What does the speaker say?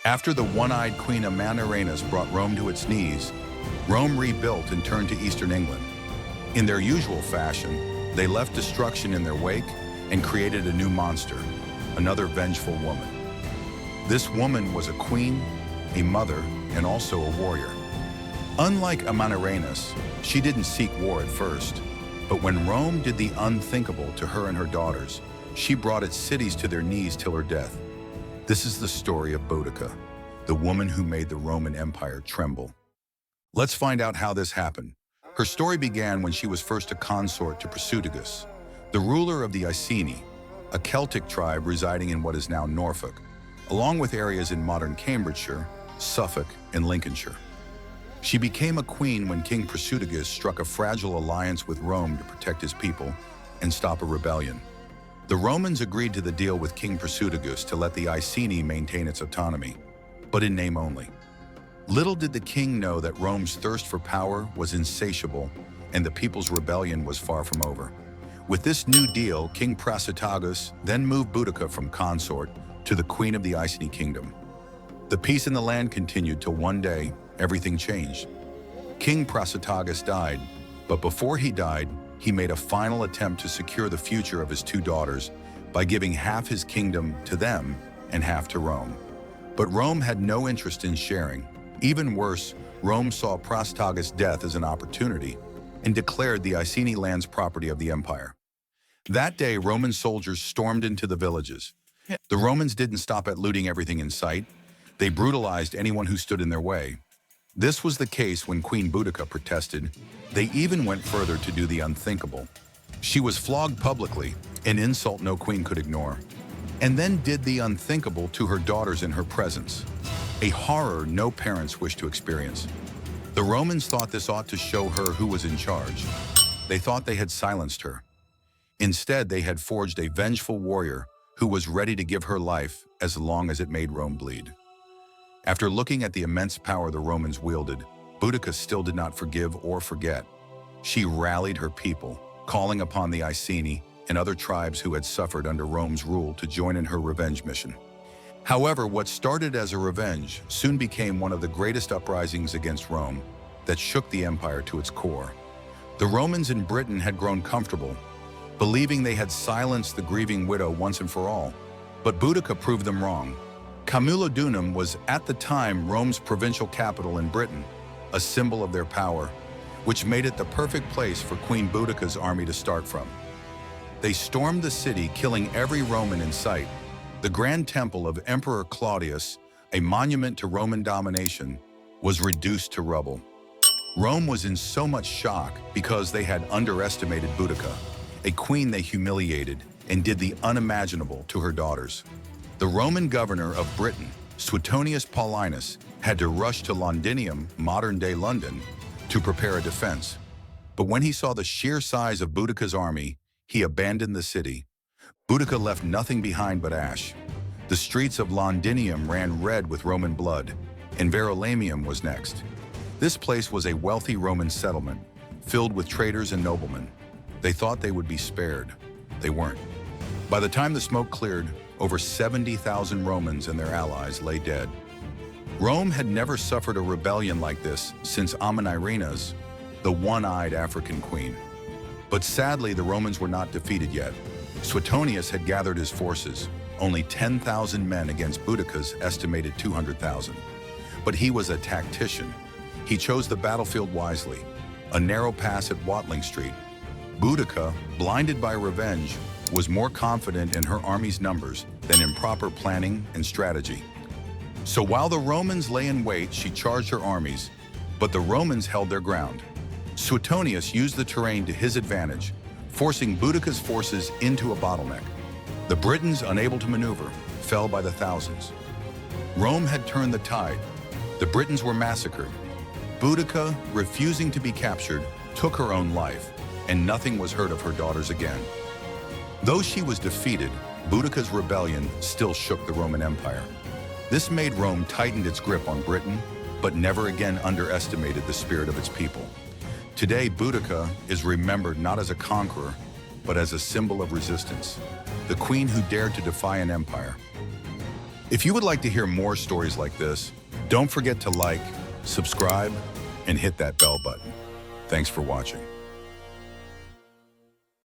After the one-eyed Queen Amanirenas brought Rome to its knees, Rome rebuilt and turned to eastern England. In their usual fashion, they left destruction in their wake and created a new monster, another vengeful woman. This woman was a queen, a mother, and also a warrior. Unlike Amanirenas, she didn't seek war at first, but when Rome did the unthinkable to her and her daughters, she brought its cities to their knees till her death. This is the story of Boudica, the woman who made the Roman Empire tremble. Let's find out how this happened. Her story began when she was first a consort to Prasutagus, the ruler of the Iceni, a Celtic tribe residing in what is now Norfolk, along with areas in modern Cambridgeshire, Suffolk, and Lincolnshire. She became a queen when King Prasutagus struck a fragile alliance with Rome to protect his people and stop a rebellion. The Romans agreed to the deal with King Prasutagus to let the Iceni maintain its autonomy, but in name only. Little did the king know that Rome's thirst for power was insatiable and the people's rebellion was far from over. With this new deal, King Prasutagus then moved Boudica from consort to the queen of the Iceni kingdom. The peace in the land continued till one day, everything changed. King Prasutagus died, but before he died, he made a final attempt to secure the future of his two daughters by giving half his kingdom to them and half to Rome. But Rome had no interest in sharing. Even worse, Rome saw Prasutagus' death as an opportunity and declared the Iceni lands property of the empire. That day, Roman soldiers stormed into the villages. The Romans didn't stop at looting everything in sight. They brutalized anyone who stood in their way. This was the case when Queen Boudica protested. They even went further to do the unthinkable. She was flogged publicly, an insult no queen could ignore, and then did the unthinkable to her daughters in her presence, a horror no parents wished to experience. The Romans thought this ought to show her who was in charge. They thought they had silenced her. Instead, they had forged a vengeful warrior who was ready to give her life as long as it made Rome bleed. After looking at the immense power the Romans wielded, Boudica still did not forgive or forget. She rallied her people, calling upon the Iceni and other tribes who had suffered under Rome's rule to join in her revenge mission. However, what started as a revenge soon became one of the greatest uprisings against Rome that shook the empire to its core. The Romans in Britain had grown comfortable, believing they had silenced the grieving widow once and for all. But Boudica proved them wrong. Camulodunum was at the time Rome's provincial capital in Britain, a symbol of their power, which made it the perfect place for Queen Boudica's army to start from. They stormed the city, killing every Roman in sight. The Grand Temple of Emperor Claudius, a monument to Roman domination, was reduced to rubble. Rome was in so much shock because they had underestimated Boudica, a queen they humiliated and did the unimaginable to her daughters. The Roman governor of Britain, Suetonius Paulinus, had to rush to Londinium, modern-day London, to prepare a defense. But when he saw the sheer size of Boudica's army, he abandoned the city. Boudica left nothing behind but ash. The streets of Londinium ran red with Roman blood, and Verulamium was next. This place was a wealthy Roman settlement, filled with traders and noblemen. They thought they would be spared. They weren't. By the time the smoke cleared, over 70,000 Romans and their allies lay dead. Rome had never suffered a rebellion like this since Amanirenas, the one-eyed African queen. But sadly, the Romans were not defeated yet. Suetonius had gathered his forces, only 10,000 men against Boudica's estimated 200,000. But he was a tactician. He chose the battlefield wisely, a narrow pass at Watling Street. Boudica, blinded by revenge, was more confident in her army's numbers than in proper planning and strategy. So while the Romans lay in wait, she charged her armies, but the Romans held their ground. Suetonius used the terrain to his advantage, forcing Boudica's forces into a bottleneck. The Britons, unable to maneuver, fell by the thousands. Rome had turned the tide. The Britons were massacred. Boudica, refusing to be captured, took her own life, and nothing was heard of her daughters again. Though she was defeated, Boudica's rebellion still shook the Roman Empire. This made Rome tighten its grip on Britain, but never again underestimated the spirit of its people. Today, Boudica is remembered not as a conqueror, but as a symbol of resistance, the queen who dared to defy an empire. If you would like to hear more stories like this, don't forget to like, subscribe, and hit that bell button. Thanks for watching.